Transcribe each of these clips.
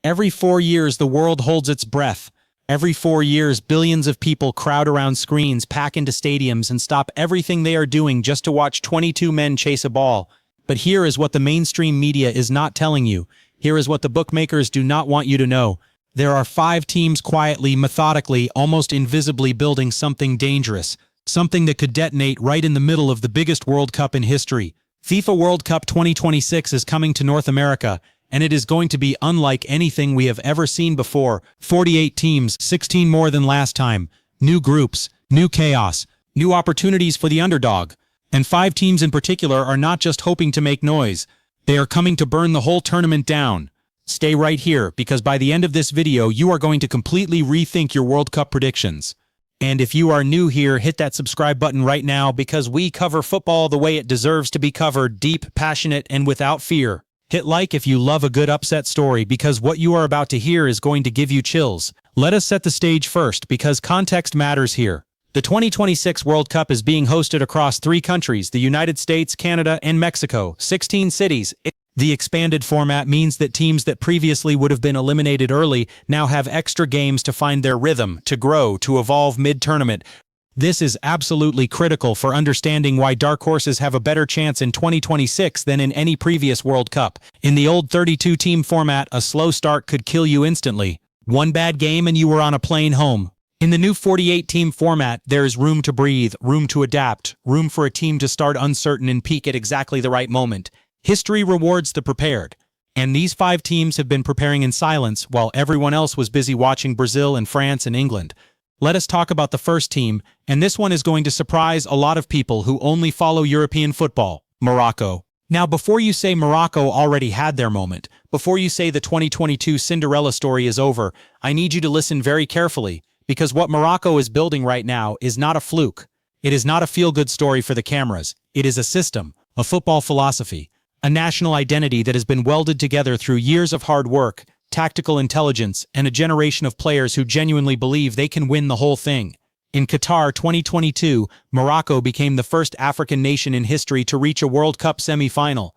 Every 4 years, the world holds its breath. Every 4 years, billions of people crowd around screens, pack into stadiums, and stop everything they are doing just to watch 22 men chase a ball. But here is what the mainstream media is not telling you. Here is what the bookmakers do not want you to know. There are 5 teams quietly, methodically, almost invisibly building something dangerous. Something that could detonate right in the middle of the biggest World Cup in history. FIFA World Cup 2026 is coming to North America, and it is going to be unlike anything we have ever seen before. 48 teams, 16 more than last time. New groups, new chaos, new opportunities for the underdog. And 5 teams in particular are not just hoping to make noise. They are coming to burn the whole tournament down. Stay right here, because by the end of this video, you are going to completely rethink your World Cup predictions. And if you are new here, hit that subscribe button right now, because we cover football the way it deserves to be covered, deep, passionate, and without fear. Hit like if you love a good upset story, because what you are about to hear is going to give you chills. Let us set the stage first, because context matters here. The 2026 World Cup is being hosted across 3 countries, the United States, Canada, and Mexico, 16 cities. The expanded format means that teams that previously would have been eliminated early now have extra games to find their rhythm, to grow, to evolve mid-tournament. This is absolutely critical for understanding why dark horses have a better chance in 2026 than in any previous World Cup. In the old 32-team format, a slow start could kill you instantly. One bad game and you were on a plane home. In the new 48-team format, there is room to breathe, room to adapt, room for a team to start uncertain and peak at exactly the right moment. History rewards the prepared. And these 5 teams have been preparing in silence while everyone else was busy watching Brazil and France and England. Let us talk about the first team, and this one is going to surprise a lot of people who only follow European football: Morocco. Now, before you say Morocco already had their moment, before you say the 2022 Cinderella story is over, I need you to listen very carefully, because what Morocco is building right now is not a fluke. It is not a feel-good story for the cameras. It is a system, a football philosophy, a national identity that has been welded together through years of hard work, tactical intelligence, and a generation of players who genuinely believe they can win the whole thing. In Qatar 2022, Morocco became the first African nation in history to reach a World Cup semi-final.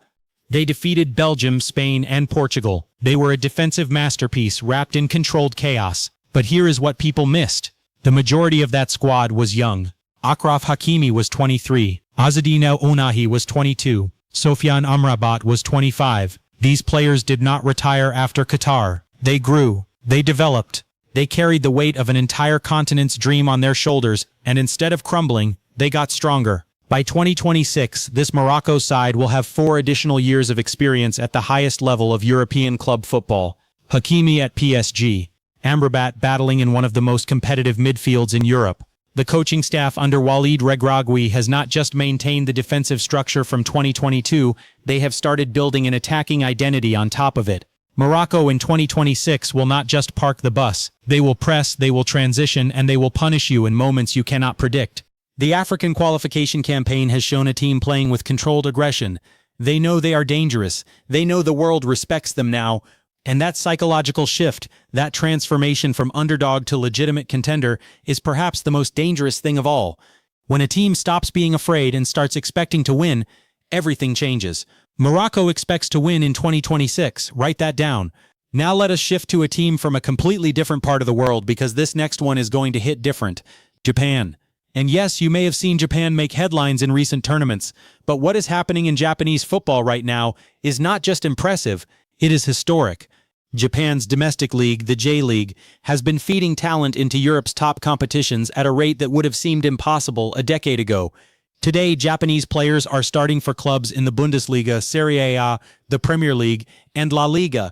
They defeated Belgium, Spain, and Portugal. They were a defensive masterpiece wrapped in controlled chaos. But here is what people missed. The majority of that squad was young. Achraf Hakimi was 23. Azzedine El Ounahi was 22. Sofiane Amrabat was 25. These players did not retire after Qatar. They grew. They developed. They carried the weight of an entire continent's dream on their shoulders, and instead of crumbling, they got stronger. By 2026, this Morocco side will have 4 additional years of experience at the highest level of European club football. Hakimi at PSG. Amrabat battling in one of the most competitive midfields in Europe. The coaching staff under Walid Regragui has not just maintained the defensive structure from 2022, they have started building an attacking identity on top of it. Morocco in 2026 will not just park the bus. They will press, they will transition, and they will punish you in moments you cannot predict. The African qualification campaign has shown a team playing with controlled aggression. They know they are dangerous. They know the world respects them now. And that psychological shift, that transformation from underdog to legitimate contender, is perhaps the most dangerous thing of all. When a team stops being afraid and starts expecting to win, everything changes. Morocco expects to win in 2026. Write that down. Now let us shift to a team from a completely different part of the world, because this next one is going to hit different. Japan. And yes, you may have seen Japan make headlines in recent tournaments, but what is happening in Japanese football right now is not just impressive, it is historic. Japan's domestic league, the J-League, has been feeding talent into Europe's top competitions at a rate that would have seemed impossible a decade ago. Today, Japanese players are starting for clubs in the Bundesliga, Serie A, the Premier League, and La Liga.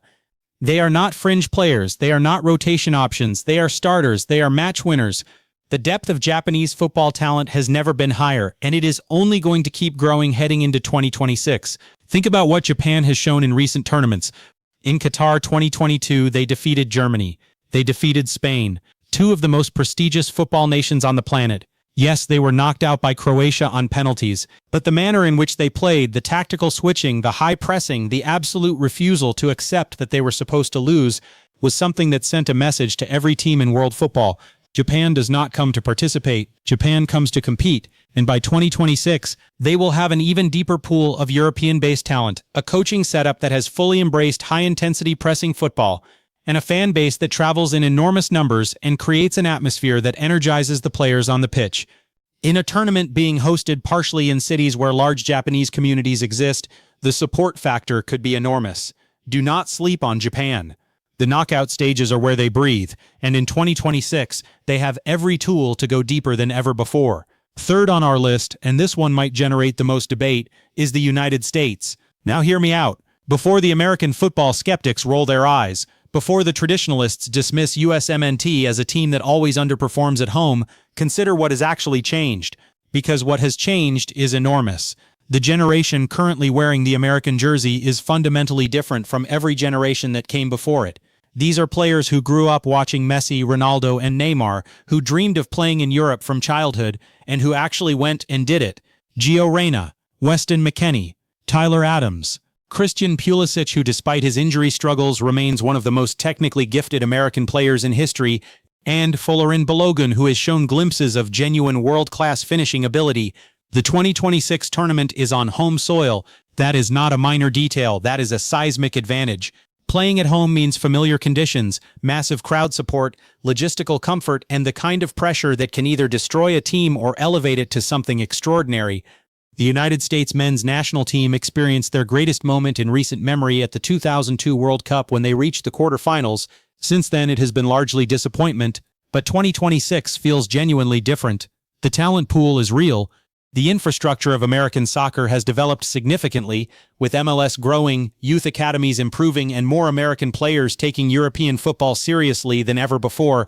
They are not fringe players, they are not rotation options, they are starters, they are match winners. The depth of Japanese football talent has never been higher, and it is only going to keep growing heading into 2026. Think about what Japan has shown in recent tournaments. In Qatar 2022, they defeated Germany. They defeated Spain, 2 of the most prestigious football nations on the planet. Yes, they were knocked out by Croatia on penalties, but the manner in which they played, the tactical switching, the high pressing, the absolute refusal to accept that they were supposed to lose, was something that sent a message to every team in world football. Japan does not come to participate, Japan comes to compete, and by 2026, they will have an even deeper pool of European-based talent, a coaching setup that has fully embraced high-intensity pressing football, and a fan base that travels in enormous numbers and creates an atmosphere that energizes the players on the pitch. In a tournament being hosted partially in cities where large Japanese communities exist, the support factor could be enormous. Do not sleep on Japan. The knockout stages are where they breathe, and in 2026, they have every tool to go deeper than ever before. Third on our list, and this one might generate the most debate, is the United States. Now hear me out. Before the American football skeptics roll their eyes, before the traditionalists dismiss USMNT as a team that always underperforms at home, consider what has actually changed. Because what has changed is enormous. The generation currently wearing the American jersey is fundamentally different from every generation that came before it. These are players who grew up watching Messi, Ronaldo, and Neymar, who dreamed of playing in Europe from childhood, and who actually went and did it. Gio Reyna, Weston McKennie, Tyler Adams, Christian Pulisic, who despite his injury struggles remains one of the most technically gifted American players in history, and Folarin Balogun, who has shown glimpses of genuine world-class finishing ability. The 2026 tournament is on home soil. That is not a minor detail, that is a seismic advantage. Playing at home means familiar conditions, massive crowd support, logistical comfort, and the kind of pressure that can either destroy a team or elevate it to something extraordinary. The United States men's national team experienced their greatest moment in recent memory at the 2002 World Cup when they reached the quarterfinals. Since then, it has been largely disappointment, but 2026 feels genuinely different. The talent pool is real. The infrastructure of American soccer has developed significantly, with MLS growing, youth academies improving, and more American players taking European football seriously than ever before.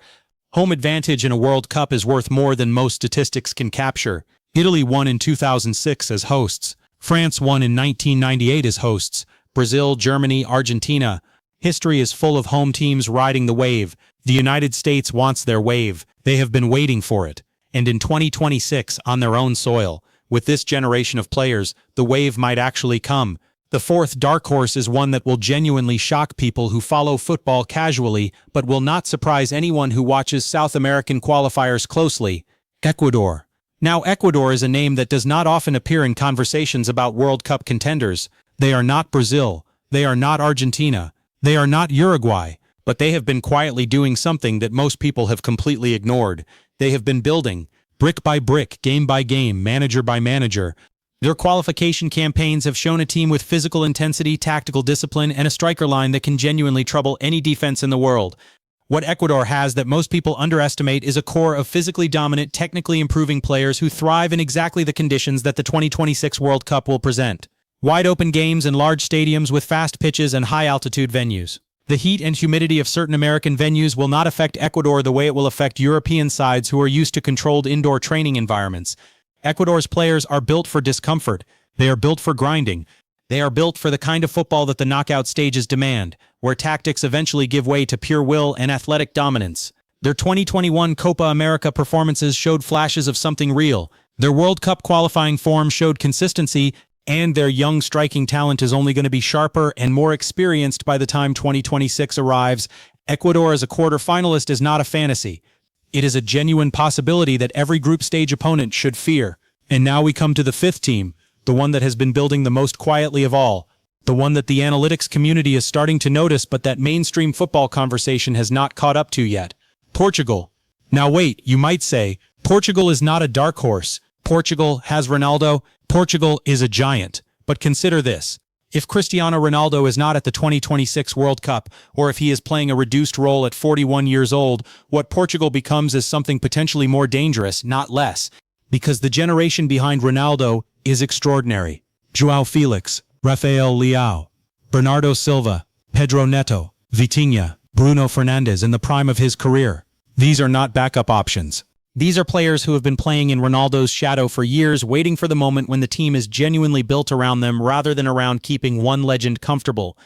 Home advantage in a World Cup is worth more than most statistics can capture. Italy won in 2006 as hosts. France won in 1998 as hosts. Brazil, Germany, Argentina. History is full of home teams riding the wave. The United States wants their wave. They have been waiting for it. And in 2026, on their own soil, with this generation of players, the wave might actually come. The fourth dark horse is one that will genuinely shock people who follow football casually, but will not surprise anyone who watches South American qualifiers closely. Ecuador. Now, Ecuador is a name that does not often appear in conversations about World Cup contenders. They are not Brazil. They are not Argentina. They are not Uruguay. But they have been quietly doing something that most people have completely ignored. They have been building, brick by brick, game by game, manager by manager. Their qualification campaigns have shown a team with physical intensity, tactical discipline, and a striker line that can genuinely trouble any defense in the world. What Ecuador has that most people underestimate is a core of physically dominant, technically improving players who thrive in exactly the conditions that the 2026 World Cup will present. Wide-open games in large stadiums with fast pitches and high-altitude venues. The heat and humidity of certain American venues will not affect Ecuador the way it will affect European sides who are used to controlled indoor training environments. Ecuador's players are built for discomfort. They are built for grinding. They are built for the kind of football that the knockout stages demand, where tactics eventually give way to pure will and athletic dominance. Their 2021 Copa America performances showed flashes of something real. Their World Cup qualifying form showed consistency, and their young striking talent is only going to be sharper and more experienced by the time 2026 arrives. Ecuador as a quarter-finalist is not a fantasy. It is a genuine possibility that every group stage opponent should fear. And now we come to the fifth team, the one that has been building the most quietly of all, the one that the analytics community is starting to notice but that mainstream football conversation has not caught up to yet. Portugal. Now wait, you might say, Portugal is not a dark horse. Portugal has Ronaldo. Portugal is a giant. But consider this. If Cristiano Ronaldo is not at the 2026 World Cup, or if he is playing a reduced role at 41 years old, what Portugal becomes is something potentially more dangerous, not less. Because the generation behind Ronaldo is extraordinary. João Felix, Rafael Leao, Bernardo Silva, Pedro Neto, Vitinha, Bruno Fernandes in the prime of his career. These are not backup options. These are players who have been playing in Ronaldo's shadow for years, waiting for the moment when the team is genuinely built around them rather than around keeping one legend comfortable.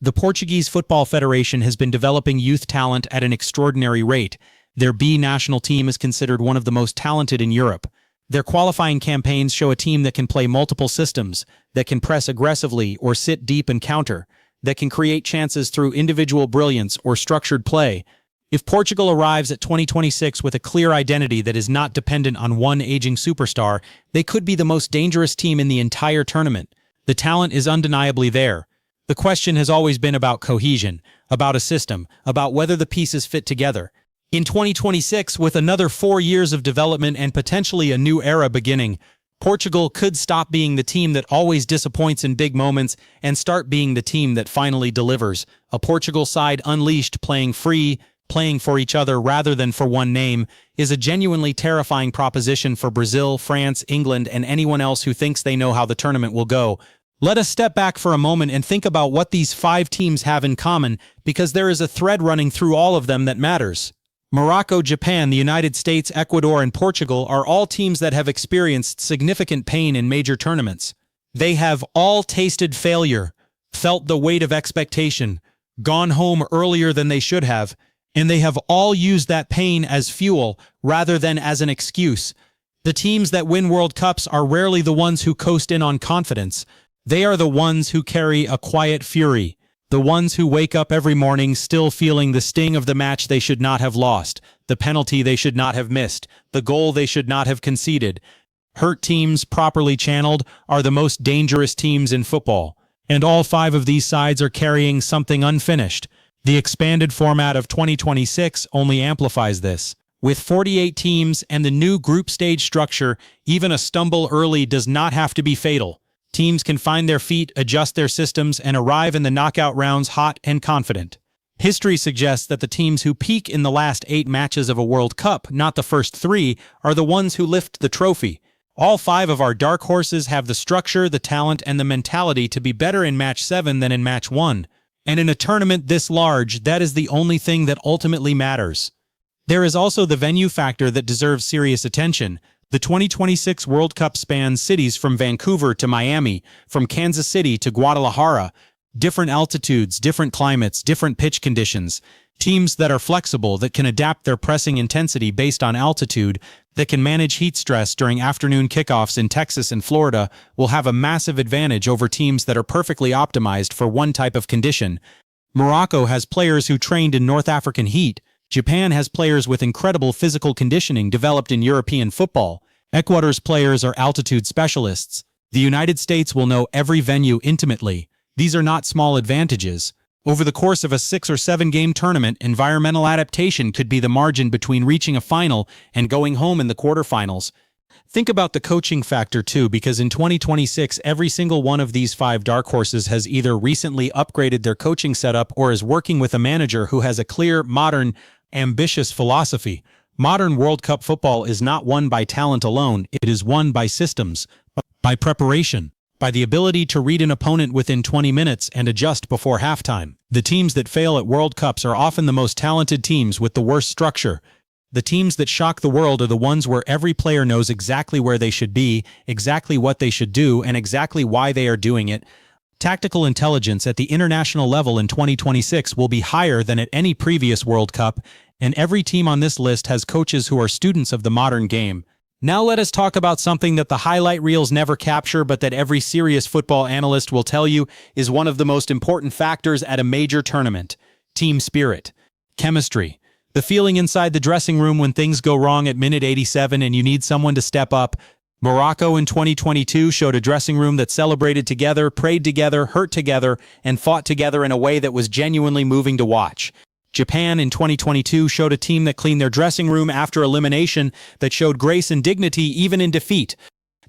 The Portuguese Football Federation has been developing youth talent at an extraordinary rate. Their B national team is considered one of the most talented in Europe. Their qualifying campaigns show a team that can play multiple systems, that can press aggressively or sit deep and counter, that can create chances through individual brilliance or structured play. If Portugal arrives at 2026 with a clear identity that is not dependent on one aging superstar, they could be the most dangerous team in the entire tournament. The talent is undeniably there. The question has always been about cohesion. about a system, about whether the pieces fit together. In 2026, with another 4 years of development and potentially a new era beginning, Portugal could stop being the team that always disappoints in big moments and start being the team that finally delivers. A Portugal side unleashed, playing free, playing for each other rather than for one name, is a genuinely terrifying proposition for Brazil, France, England, and anyone else who thinks they know how the tournament will go. Let us step back for a moment and think about what these 5 teams have in common, because there is a thread running through all of them that matters. Morocco, Japan, the United States, Ecuador, and Portugal are all teams that have experienced significant pain in major tournaments. They have all tasted failure, felt the weight of expectation, gone home earlier than they should have, and they have all used that pain as fuel rather than as an excuse. The teams that win World Cups are rarely the ones who coast in on confidence. They are the ones who carry a quiet fury. The ones who wake up every morning still feeling the sting of the match they should not have lost, the penalty they should not have missed, the goal they should not have conceded. Hurt teams, properly channeled, are the most dangerous teams in football. And all 5 of these sides are carrying something unfinished. The expanded format of 2026 only amplifies this. With 48 teams and the new group stage structure, even a stumble early does not have to be fatal. Teams can find their feet, adjust their systems, and arrive in the knockout rounds hot and confident. History suggests that the teams who peak in the last 8 matches of a World Cup, not the first 3, are the ones who lift the trophy. All 5 of our dark horses have the structure, the talent, and the mentality to be better in match 7 than in match 1. And in a tournament this large, that is the only thing that ultimately matters. There is also the venue factor that deserves serious attention. The 2026 World Cup spans cities from Vancouver to Miami, from Kansas City to Guadalajara. Different altitudes, different climates, different pitch conditions. Teams that are flexible, that can adapt their pressing intensity based on altitude, that can manage heat stress during afternoon kickoffs in Texas and Florida, will have a massive advantage over teams that are perfectly optimized for one type of condition. Morocco has players who trained in North African heat. Japan has players with incredible physical conditioning developed in European football. Ecuador's players are altitude specialists. The United States will know every venue intimately. These are not small advantages. Over the course of a 6 or 7 game tournament, environmental adaptation could be the margin between reaching a final and going home in the quarterfinals. Think about the coaching factor too, because in 2026, every single one of these 5 dark horses has either recently upgraded their coaching setup or is working with a manager who has a clear, modern, ambitious philosophy. Modern World Cup football is not won by talent alone, it is won by systems, by preparation, by the ability to read an opponent within 20 minutes and adjust before halftime. The teams that fail at World Cups are often the most talented teams with the worst structure. The teams that shock the world are the ones where every player knows exactly where they should be, exactly what they should do, and exactly why they are doing it. Tactical intelligence at the international level in 2026 will be higher than at any previous World Cup, and every team on this list has coaches who are students of the modern game. Now let us talk about something that the highlight reels never capture, but that every serious football analyst will tell you is one of the most important factors at a major tournament: team spirit, chemistry. The feeling inside the dressing room when things go wrong at minute 87 and you need someone to step up. Morocco in 2022 showed a dressing room that celebrated together, prayed together, hurt together, and fought together in a way that was genuinely moving to watch. Japan in 2022 showed a team that cleaned their dressing room after elimination, that showed grace and dignity even in defeat.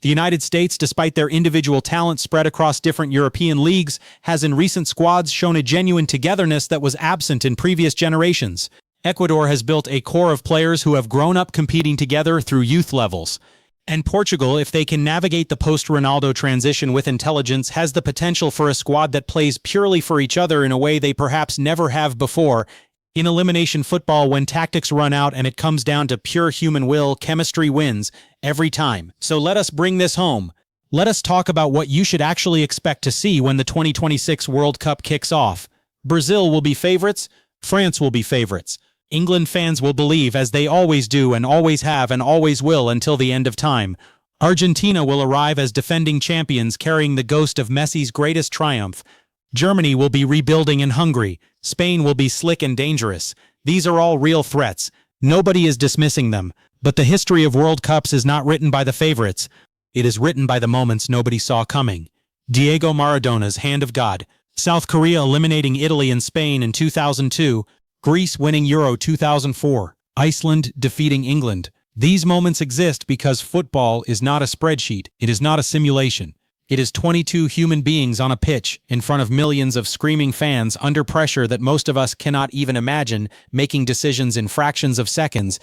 The United States, despite their individual talent spread across different European leagues, has in recent squads shown a genuine togetherness that was absent in previous generations. Ecuador has built a core of players who have grown up competing together through youth levels. And Portugal, if they can navigate the post-Ronaldo transition with intelligence, has the potential for a squad that plays purely for each other in a way they perhaps never have before. In elimination football, when tactics run out and it comes down to pure human will, chemistry wins every time. So let us bring this home. Let us talk about what you should actually expect to see when the 2026 World Cup kicks off. Brazil will be favorites. France will be favorites. England fans will believe, as they always do and always have and always will until the end of time. Argentina will arrive as defending champions, carrying the ghost of Messi's greatest triumph. Germany will be rebuilding in Hungary. Spain will be slick and dangerous. These are all real threats. Nobody is dismissing them. But the history of World Cups is not written by the favorites. It is written by the moments nobody saw coming. Diego Maradona's hand of God, South Korea eliminating Italy and Spain in 2002, Greece winning Euro 2004, Iceland defeating England. These moments exist because football is not a spreadsheet, it is not a simulation. It is 22 human beings on a pitch, in front of millions of screaming fans under pressure that most of us cannot even imagine, making decisions in fractions of seconds.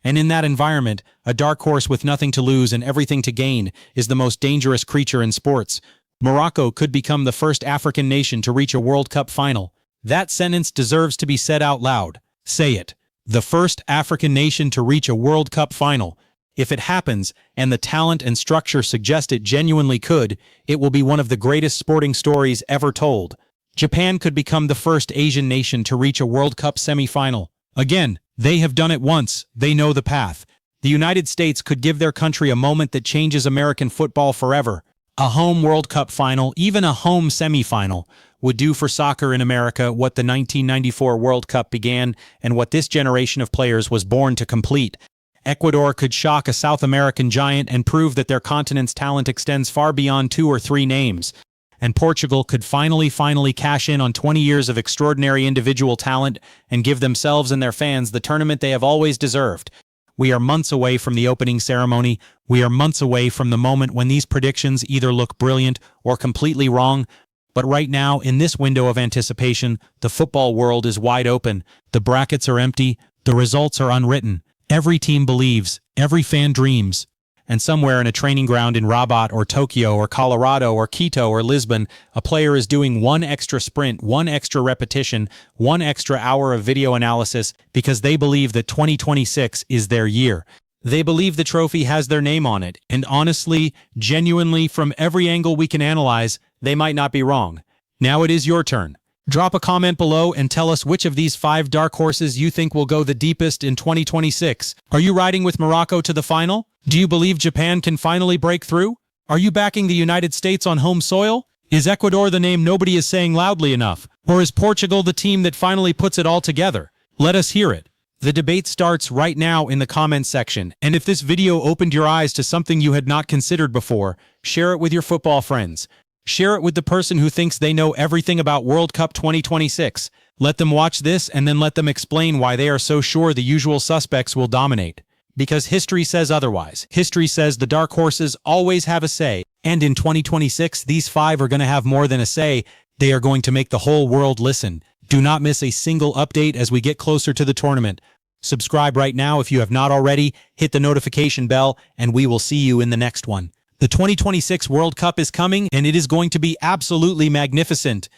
And in that environment, a dark horse with nothing to lose and everything to gain is the most dangerous creature in sports. Morocco could become the first African nation to reach a World Cup final. That sentence deserves to be said out loud. Say it. The first African nation to reach a World Cup final. If it happens, and the talent and structure suggest it genuinely could, it will be one of the greatest sporting stories ever told. Japan could become the first Asian nation to reach a World Cup semi-final. Again, they have done it once, they know the path. The United States could give their country a moment that changes American football forever. A home World Cup final, even a home semi-final, would do for soccer in America what the 1994 World Cup began and what this generation of players was born to complete. Ecuador could shock a South American giant and prove that their continent's talent extends far beyond 2 or 3 names. And Portugal could finally cash in on 20 years of extraordinary individual talent and give themselves and their fans the tournament they have always deserved. We are months away from the opening ceremony. We are months away from the moment when these predictions either look brilliant or completely wrong. But right now, in this window of anticipation, the football world is wide open. The brackets are empty. The results are unwritten. Every team believes, every fan dreams, and somewhere in a training ground in Rabat or Tokyo or Colorado or Quito or Lisbon, a player is doing one extra sprint, one extra repetition, one extra hour of video analysis because they believe that 2026 is their year. They believe the trophy has their name on it, and honestly, genuinely, from every angle we can analyze, they might not be wrong. Now it is your turn. Drop a comment below and tell us which of these 5 dark horses you think will go the deepest in 2026. Are you riding with Morocco to the final? Do you believe Japan can finally break through? Are you backing the United States on home soil? Is Ecuador the name nobody is saying loudly enough? Or is Portugal the team that finally puts it all together? Let us hear it. The debate starts right now in the comments section, and if this video opened your eyes to something you had not considered before, share it with your football friends. Share it with the person who thinks they know everything about World Cup 2026. Let them watch this and then let them explain why they are so sure the usual suspects will dominate. Because history says otherwise. History says the dark horses always have a say. And in 2026, these 5 are going to have more than a say. They are going to make the whole world listen. Do not miss a single update as we get closer to the tournament. Subscribe right now if you have not already. Hit the notification bell, and we will see you in the next one. The 2026 World Cup is coming, and it is going to be absolutely magnificent.